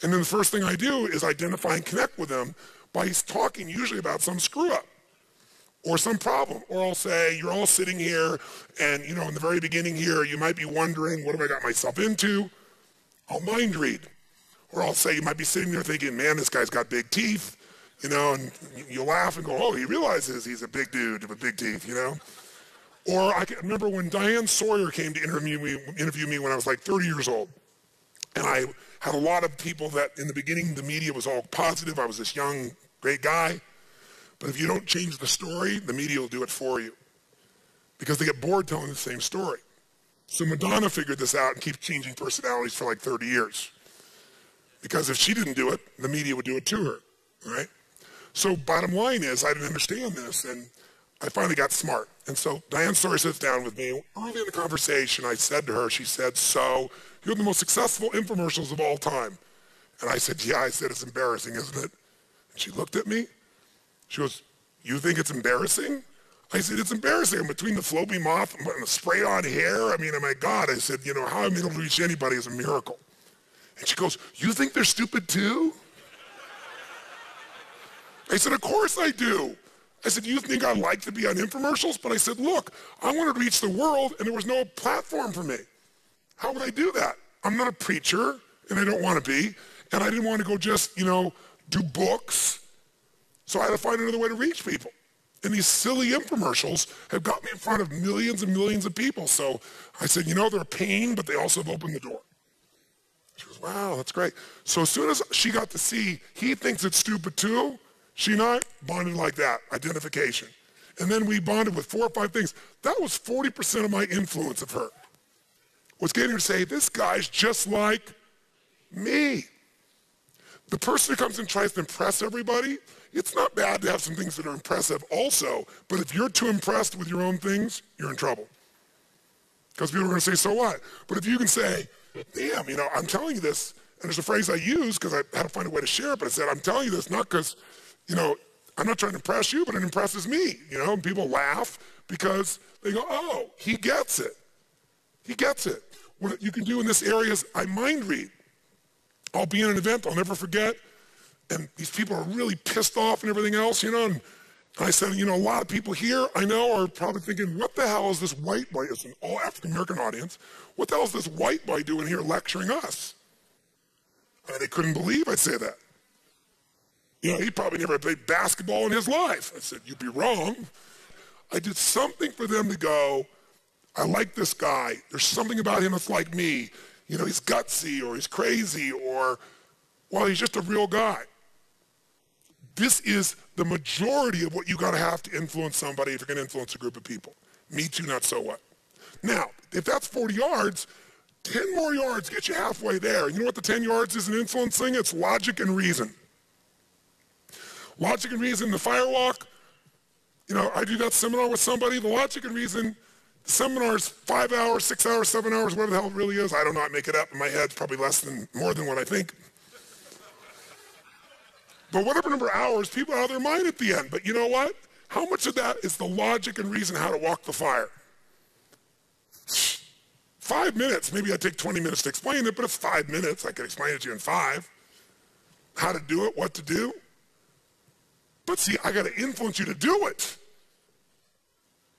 And then the first thing I do is identify and connect with them by talking usually about some screw up or some problem. Or I'll say, you're all sitting here and, in the very beginning here, you might be wondering, what have I got myself into? I'll mind read. Or I'll say, you might be sitting there thinking, man, this guy's got big teeth. And you laugh and go, oh, he realizes he's a big dude with big teeth, Or I can remember when Diane Sawyer came to interview me when I was like 30 years old. And I had a lot of people that in the beginning the media was all positive. I was this young, great guy. But if you don't change the story, the media will do it for you. Because they get bored telling the same story. So Madonna figured this out and keeps changing personalities for like 30 years. Because if she didn't do it, the media would do it to her, right? So bottom line is, I didn't understand this, and I finally got smart. And so Diane Sawyer sits down with me. Early in the conversation, I said to her, she said, so you're the most successful infomercials of all time. And I said, yeah. I said, it's embarrassing, isn't it? And she looked at me. She goes, you think it's embarrassing? I said, it's embarrassing. I'm between the Floby moth and the spray-on hair. I mean, oh my God. I said, you know, how I'm able to reach anybody is a miracle. And she goes, you think they're stupid too? I said, of course I do. I said, you think I'd like to be on infomercials? But I said, look, I wanted to reach the world and there was no platform for me. How would I do that? I'm not a preacher and I don't want to be. And I didn't want to go just, you know, do books. So I had to find another way to reach people. And these silly infomercials have got me in front of millions and millions of people. So I said, you know, they're a pain, but they also have opened the door. She goes, wow, that's great. So as soon as she got to see, he thinks it's stupid too, she and I bonded like that, identification. And then we bonded with 4 or 5 things. That was 40% of my influence of her. Was getting her to say, this guy's just like me. The person who comes and tries to impress everybody, it's not bad to have some things that are impressive also, but if you're too impressed with your own things, you're in trouble. Because people are going to say, so what? But if you can say, damn, you know, I'm telling you this, and there's a phrase I use because I had to find a way to share it, but I said, I'm telling you this not because, you know, I'm not trying to impress you, but it impresses me, you know, and people laugh because they go, oh, he gets it. He gets it. What you can do in this area is I mind read. I'll be in an event I'll never forget, and these people are really pissed off and everything else, you know, and I said, you know, a lot of people here I know are probably thinking, what the hell is this white boy, it's an all African-American audience, what the hell is this white boy doing here lecturing us? And they couldn't believe I'd say that. You know, he probably never played basketball in his life. I said, you'd be wrong. I did something for them to go, I like this guy. There's something about him that's like me. You know, he's gutsy or he's crazy or, well, he's just a real guy. This is the majority of what you got to have to influence somebody if you're going to influence a group of people. Me too, not so what. Now, if that's 40 yards, 10 more yards get you halfway there. You know what the 10 yards is in influencing? It's logic and reason. Logic and reason, the firewalk, you know, I do that seminar with somebody, the logic and reason, the seminar's 5 hours, 6 hours, 7 hours, whatever the hell it really is. I don't know, I make it up in my head, it's probably more than what I think. But whatever number of hours, people are out of their mind at the end. But you know what? How much of that is the logic and reason how to walk the fire? 5 minutes, maybe I'd take 20 minutes to explain it, but it's 5 minutes. I could explain it to you in 5. How to do it, what to do. But see, I got to influence you to do it.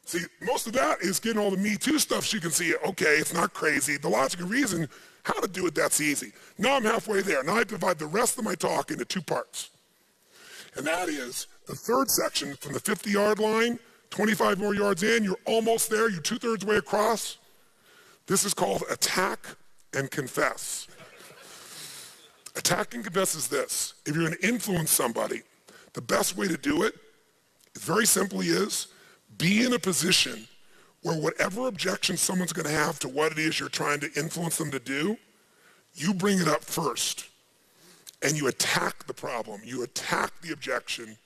See, most of that is getting all the Me Too stuff so you can see, okay, it's not crazy. The logic and reason, how to do it, that's easy. Now I'm halfway there. Now I divide the rest of my talk into 2 parts. And that is the third section from the 50-yard line, 25 more yards in, you're almost there, you're 2/3 way across. This is called attack and confess. Attack and confess is this. If you're going to influence somebody, the best way to do it, very simply is, be in a position where whatever objection someone's going to have to what it is you're trying to influence them to do, you bring it up first. And you attack the problem. You attack the objection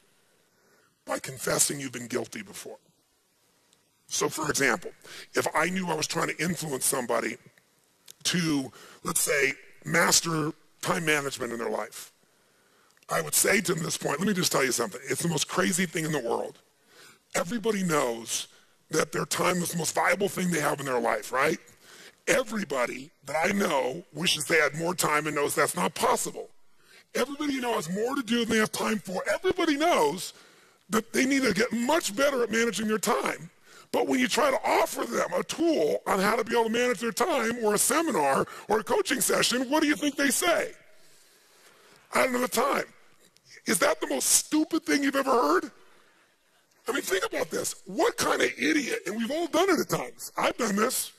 by confessing you've been guilty before. So for example, if I knew I was trying to influence somebody to, let's say, master time management in their life, I would say to them at this point, let me just tell you something. It's the most crazy thing in the world. Everybody knows that their time is the most valuable thing they have in their life, right? Everybody that I know wishes they had more time and knows that's not possible. Everybody you know has more to do than they have time for. Everybody knows that they need to get much better at managing their time. But when you try to offer them a tool on how to be able to manage their time or a seminar or a coaching session, what do you think they say? I don't have the time. Is that the most stupid thing you've ever heard? I mean, think about this. What kind of idiot, and we've all done it at times. I've done this.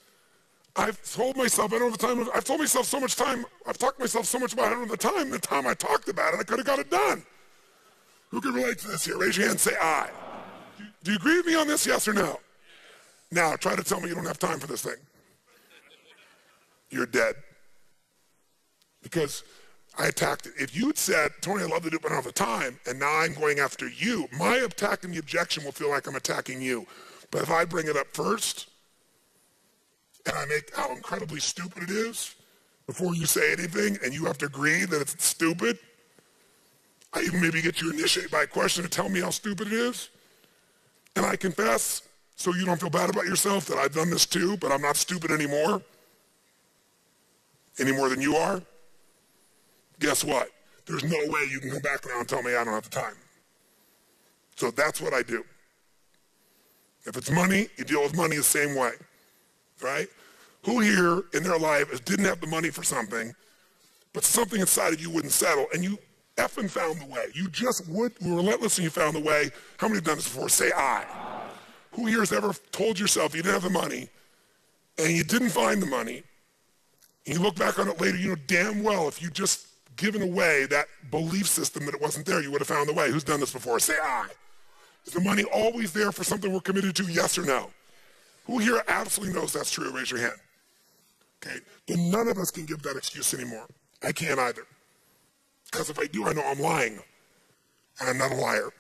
I've told myself I don't have the time. I've told myself so much time. I've talked to myself so much about it all the time. The time I talked about it, I could have got it done. Who can relate to this here? Raise your hand and say aye. Do you agree with me on this, yes or no? Now, try to tell me you don't have time for this thing. You're dead. Because I attacked it. If you had said, Tony, I love to do it, but I don't have the time, and now I'm going after you, my attacking the objection will feel like I'm attacking you. But if I bring it up first, and I make how incredibly stupid it is, before you say anything, and you have to agree that it's stupid, I even maybe get you initiated by a question to tell me how stupid it is, and I confess, so you don't feel bad about yourself that I've done this too, but I'm not stupid anymore, any more than you are. Guess what? There's no way you can come back around and tell me I don't have the time. So that's what I do. If it's money, you deal with money the same way, right? Who here in their life didn't have the money for something, but something inside of you wouldn't settle, and you effing found the way. You just were relentless and you found the way. How many have done this before? Say aye. Who here has ever told yourself you didn't have the money, and you didn't find the money, and you look back on it later, you know damn well if you just given away that belief system that it wasn't there, you would have found the way. Who's done this before? Say aye. Is the money always there for something we're committed to, yes or no? Who here absolutely knows that's true? Raise your hand. Okay, then none of us can give that excuse anymore. I can't either. Because if I do, I know I'm lying. And I'm not a liar.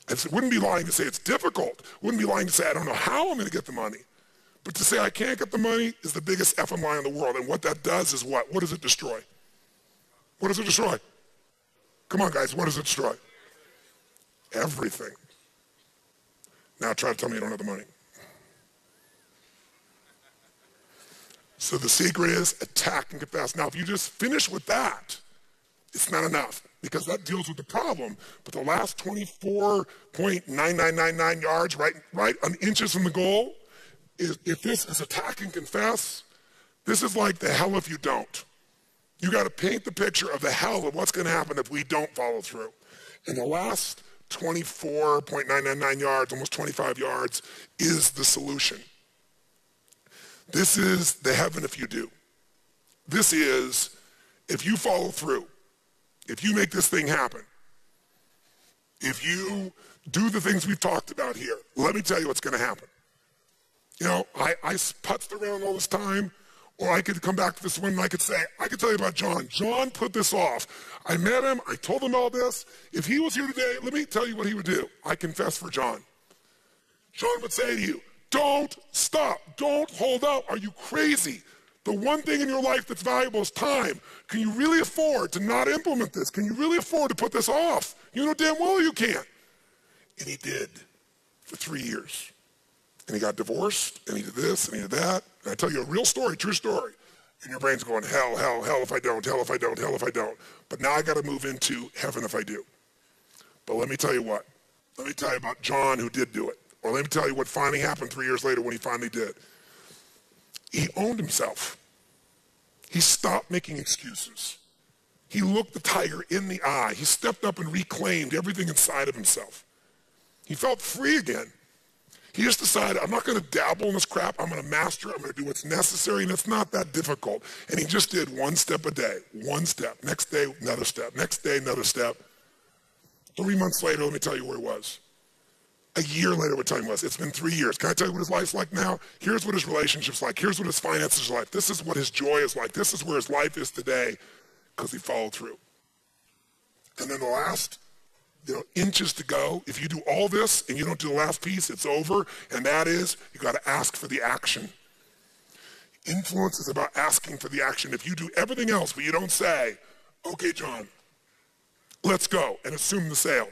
It wouldn't be lying to say it's difficult. Wouldn't be lying to say I don't know how I'm going to get the money. But to say I can't get the money is the biggest effing lie in the world. And what that does is what? What does it destroy? What does it destroy? Come on, guys, what does it destroy? Everything. Now try to tell me you don't have the money. So the secret is attack and confess. Now, if you just finish with that, it's not enough because that deals with the problem. But the last 24.9999 yards, right on inches from the goal, if this is attack and confess, this is like the hell if you don't. You got to paint the picture of the hell of what's going to happen if we don't follow through. And the last 24.999 yards, almost 25 yards, is the solution. This is the heaven if you do. This is if you follow through, if you make this thing happen, if you do the things we've talked about here, let me tell you what's going to happen. You know, I putzed around all this time, or I could come back to this one and I could say, I could tell you about John. John put this off. I met him. I told him all this. If he was here today, let me tell you what he would do. I confess for John. John would say to you, don't stop. Don't hold out. Are you crazy? The one thing in your life that's valuable is time. Can you really afford to not implement this? Can you really afford to put this off? You know damn well you can't. And he did for 3 years. And he got divorced, and he did this, and he did that. And I tell you a real story, true story. And your brain's going, hell, hell, hell if I don't, hell if I don't, hell if I don't. But now I got to move into heaven if I do. But let me tell you what. Let me tell you about John who did do it. Or let me tell you what finally happened 3 years later when he finally did. He owned himself. He stopped making excuses. He looked the tiger in the eye. He stepped up and reclaimed everything inside of himself. He felt free again. He just decided, I'm not going to dabble in this crap. I'm going to master it. I'm going to do what's necessary, and it's not that difficult. And he just did one step a day, one step. Next day, another step. Next day, another step. 3 months later, let me tell you where he was. A year later, what time was. It's been 3 years. Can I tell you what his life's like now? Here's what his relationship's like. Here's what his finances are like. This is what his joy is like. This is where his life is today because he followed through. And then the last inches to go. If you do all this and you don't do the last piece, it's over. And that is, you got to ask for the action. Influence is about asking for the action. If you do everything else, but you don't say, okay, John, let's go and assume the sale.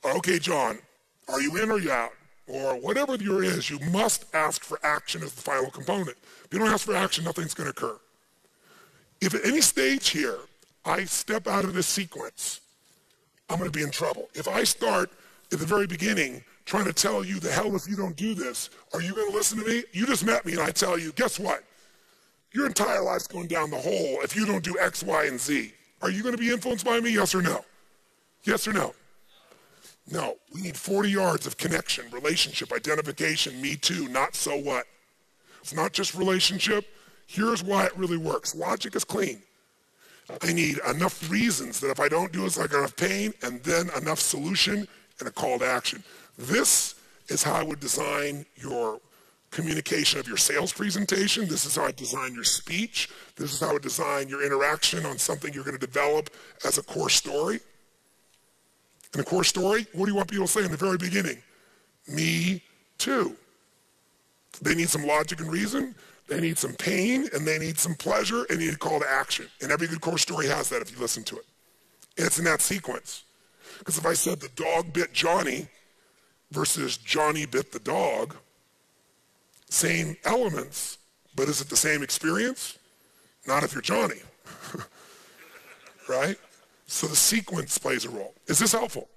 Or, okay, John, are you in or are you out? Or whatever your is, you must ask for action as the final component. If you don't ask for action, nothing's going to occur. If at any stage here, I step out of this sequence, I'm going to be in trouble. If I start at the very beginning trying to tell you the hell if you don't do this, are you going to listen to me? You just met me and I tell you, guess what? Your entire life's going down the hole if you don't do X, Y, and Z. Are you going to be influenced by me? Yes or no? Yes or no? No, we need 40 yards of connection, relationship, identification, me too, not so what. It's not just relationship. Here's why it really works. Logic is clean. I need enough reasons that if I don't do it, I got enough pain, and then enough solution and a call to action. This is how I would design your communication of your sales presentation. This is how I design your speech. This is how I design your interaction on something you're going to develop as a core story. In a core story, what do you want people to say in the very beginning? Me too. They need some logic and reason. They need some pain, and they need some pleasure, and they need a call to action. And every good core story has that if you listen to it. And it's in that sequence. Because if I said the dog bit Johnny versus Johnny bit the dog, same elements, but is it the same experience? Not if you're Johnny, right? So the sequence plays a role. Is this helpful?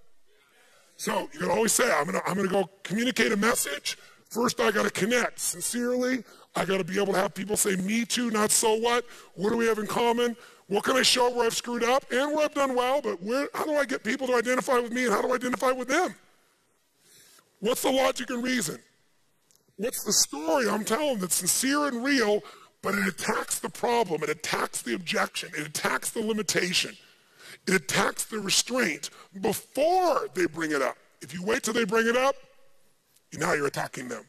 So you can always say, I'm gonna go communicate a message. First, I gotta connect sincerely. I gotta be able to have people say, me too, not so what. What do we have in common? What can I show where I've screwed up and where I've done well, but how do I get people to identify with me and how do I identify with them? What's the logic and reason? What's the story I'm telling that's sincere and real, but it attacks the problem, it attacks the objection, it attacks the limitation, it attacks the restraint before they bring it up. If you wait till they bring it up, now you're attacking them.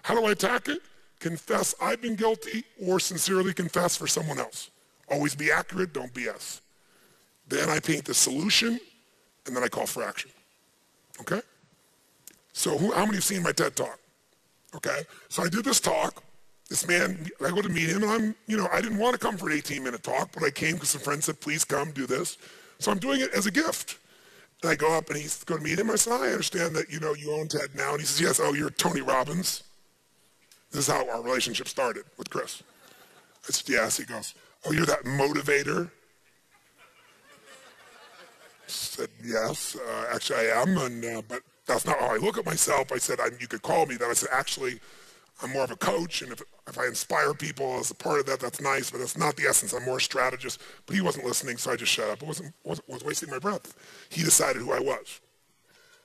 How do I attack it? Confess I've been guilty or sincerely confess for someone else. Always be accurate, don't BS. Then I paint the solution, and then I call for action. Okay? So how many have seen my TED Talk? Okay? So I did this talk. This man, I go to meet him, and I didn't want to come for an 18-minute talk, but I came because some friends said, please come do this. So I'm doing it as a gift. And I go up, and he's going to meet him. I said, I understand that, you own TED now. And he says, yes, oh, you're Tony Robbins. This is how our relationship started with Chris. I said, yes. He goes, oh, you're that motivator? I said, yes, actually I am, but that's not how I look at myself. I said, you could call me that. I said, actually, I'm more of a coach, and if I inspire people as a part of that, that's nice, but that's not the essence. I'm more a strategist. But he wasn't listening, so I just shut up. I was wasting my breath. He decided who I was.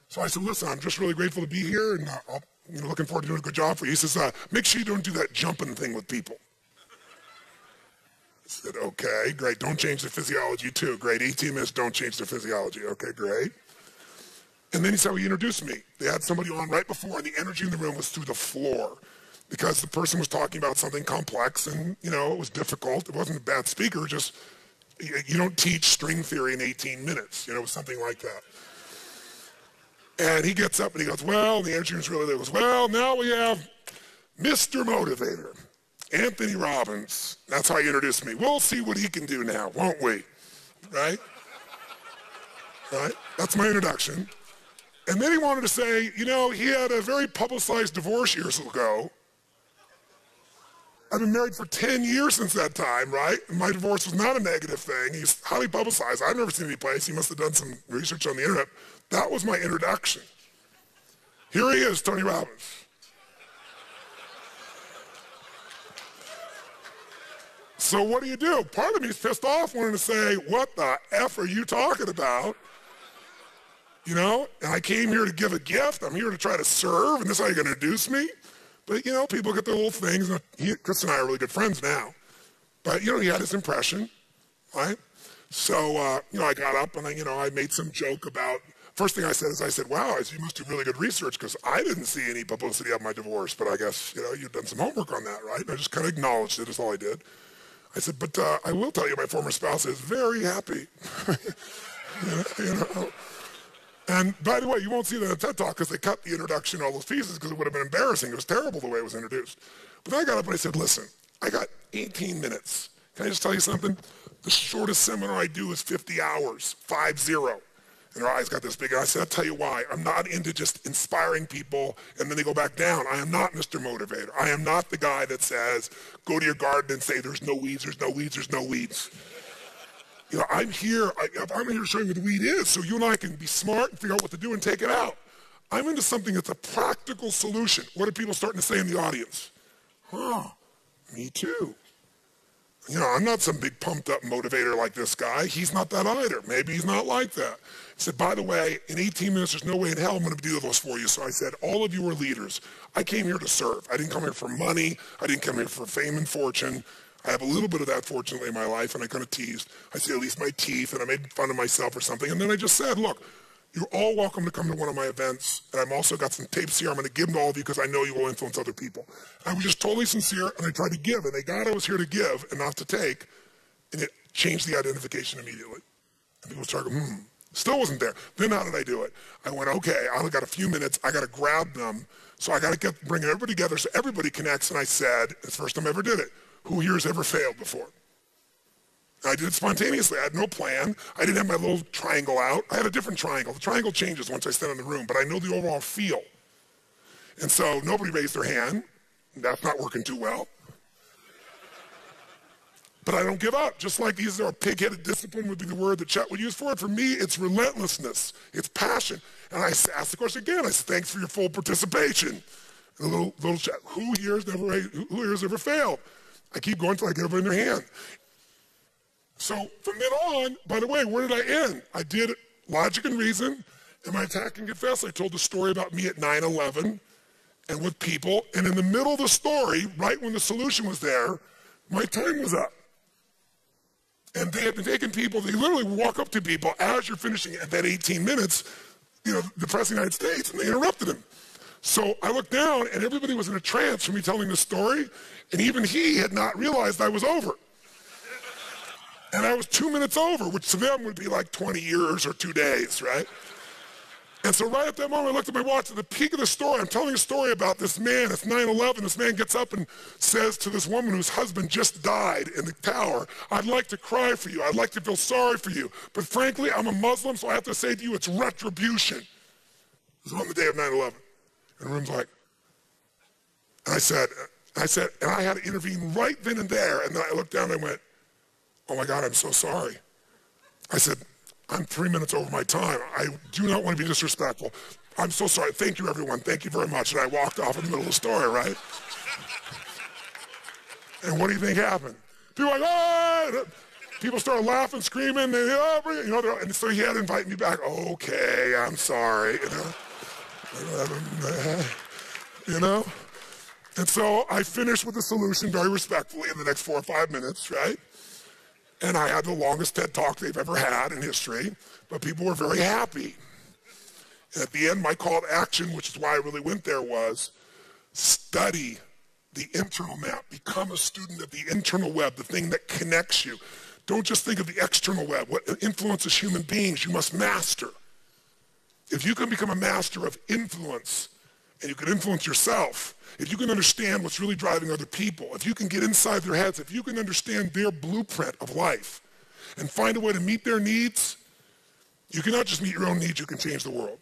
So I said, listen, I'm just really grateful to be here, and I'm looking forward to doing a good job for you. He says, make sure you don't do that jumping thing with people. I said, okay, great. Don't change the physiology, too. Great. 18 minutes, don't change the physiology. Okay, great. And then he said, well, he introduced me. They had somebody on right before, and the energy in the room was through the floor because the person was talking about something complex, and, it was difficult. It wasn't a bad speaker, just you don't teach string theory in 18 minutes. It was something like that. And he gets up and he goes, well, the energy was really there. He goes, well, now we have Mr. Motivator, Anthony Robbins. That's how he introduced me. We'll see what he can do now, won't we? Right? Right? That's my introduction. And then he wanted to say, he had a very publicized divorce years ago. I've been married for 10 years since that time, right? And my divorce was not a negative thing. He's highly publicized. I've never seen any place. He must have done some research on the internet. That was my introduction. Here he is, Tony Robbins. So what do? Part of me is pissed off, wanting to say, what the F are you talking about? And I came here to give a gift. I'm here to try to serve, and this is how you're going to introduce me? But, people get their little things. Chris and I are really good friends now. But, he had his impression, right? So, I got up, and I made some joke about, first thing I said, wow, you must do really good research, because I didn't see any publicity of my divorce, but I guess, you've done some homework on that, right? And I just kind of acknowledged it, is all I did. I said, but I will tell you, my former spouse is very happy. And by the way, you won't see that in TED Talk because they cut the introduction, all those pieces, because it would have been embarrassing. It was terrible the way it was introduced. But then I got up and I said, listen, I got 18 minutes. Can I just tell you something? The shortest seminar I do is 50 hours, 50. And her eyes got this big. And I said, I'll tell you why. I'm not into just inspiring people and then they go back down. I am not Mr. Motivator. I am not the guy that says, go to your garden and say, there's no weeds, there's no weeds, there's no weeds. I'm here to show you what the weed is so you and I can be smart and figure out what to do and take it out. I'm into something that's a practical solution. What are people starting to say in the audience? Me too. You know, I'm not some big pumped up motivator like this guy. He's not that either. Maybe he's not like that. He said, by the way, in 18 minutes, there's no way in hell I'm going to do those for you. So I said, all of you are leaders. I came here to serve. I didn't come here for money. I didn't come here for fame and fortune. I have a little bit of that, fortunately, in my life, and I kind of teased. I said, at least my teeth, and I made fun of myself or something. And then I just said, look, you're all welcome to come to one of my events, and I've also got some tapes here. I'm going to give them to all of you because I know you will influence other people. I was just totally sincere, and I tried to give, and they got I was here to give and not to take, and it changed the identification immediately. And people started going, still wasn't there. Then how did I do it? I went, okay, I only got a few minutes. I got to grab them, so I got to bring everybody together so everybody connects, and I said, it's the first time I ever did it, who here has ever failed before? I did it spontaneously. I had no plan. I didn't have my little triangle out. I had a different triangle. The triangle changes once I stand in the room, but I know the overall feel. And so nobody raised their hand. That's not working too well. But I don't give up. Just like these are pig-headed discipline would be the word that Chet would use for it. For me, it's relentlessness. It's passion. And I asked the question again. I said, thanks for your full participation. And a little chat. Who here has ever failed? I keep going until I get everybody in their hand. So from then on, by the way, where did I end? I did Logic and Reason. Am I attacking Confess? I told the story about me at 9/11 and with people. And in the middle of the story, right when the solution was there, my time was up. And they had been taking people, they literally walk up to people as you're finishing at that 18 minutes, you know, the President of the United States, and they interrupted him. So I looked down, and everybody was in a trance from me telling the story, and even he had not realized I was over. And I was 2 minutes over, which to them would be like 20 years or 2 days, right? And so right at that moment, I looked at my watch. At the peak of the story, I'm telling a story about this man. It's 9/11. This man gets up and says to this woman whose husband just died in the tower, I'd like to cry for you. I'd like to feel sorry for you. But frankly, I'm a Muslim, so I have to say to you, it's retribution. It was on the day of 9/11. And the room's like, and I said, and I had to intervene right then and there. And then I looked down and I went, oh my God, I'm so sorry. I said, I'm 3 minutes over my time. I do not want to be disrespectful. I'm so sorry. Thank you, everyone. Thank you very much. And I walked off in the middle of the story, right? And what do you think happened? People were like, oh! People started laughing, screaming, and, you know, and so he had to invite me back. Okay, I'm sorry, you know? And so I finished with the solution very respectfully in the next 4 or 5 minutes, right? And I had the longest TED Talk they've ever had in history, but people were very happy. And at the end, my call to action, which is why I really went there, was study the internal map. Become a student of the internal web, the thing that connects you. Don't just think of the external web. What influences human beings, you must master. If you can become a master of influence, and you can influence yourself, if you can understand what's really driving other people, if you can get inside their heads, if you can understand their blueprint of life and find a way to meet their needs, you cannot just meet your own needs, you can change the world.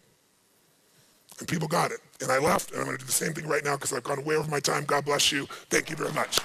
And people got it. And I left, and I'm going to do the same thing right now because I've gone way over my time. God bless you. Thank you very much.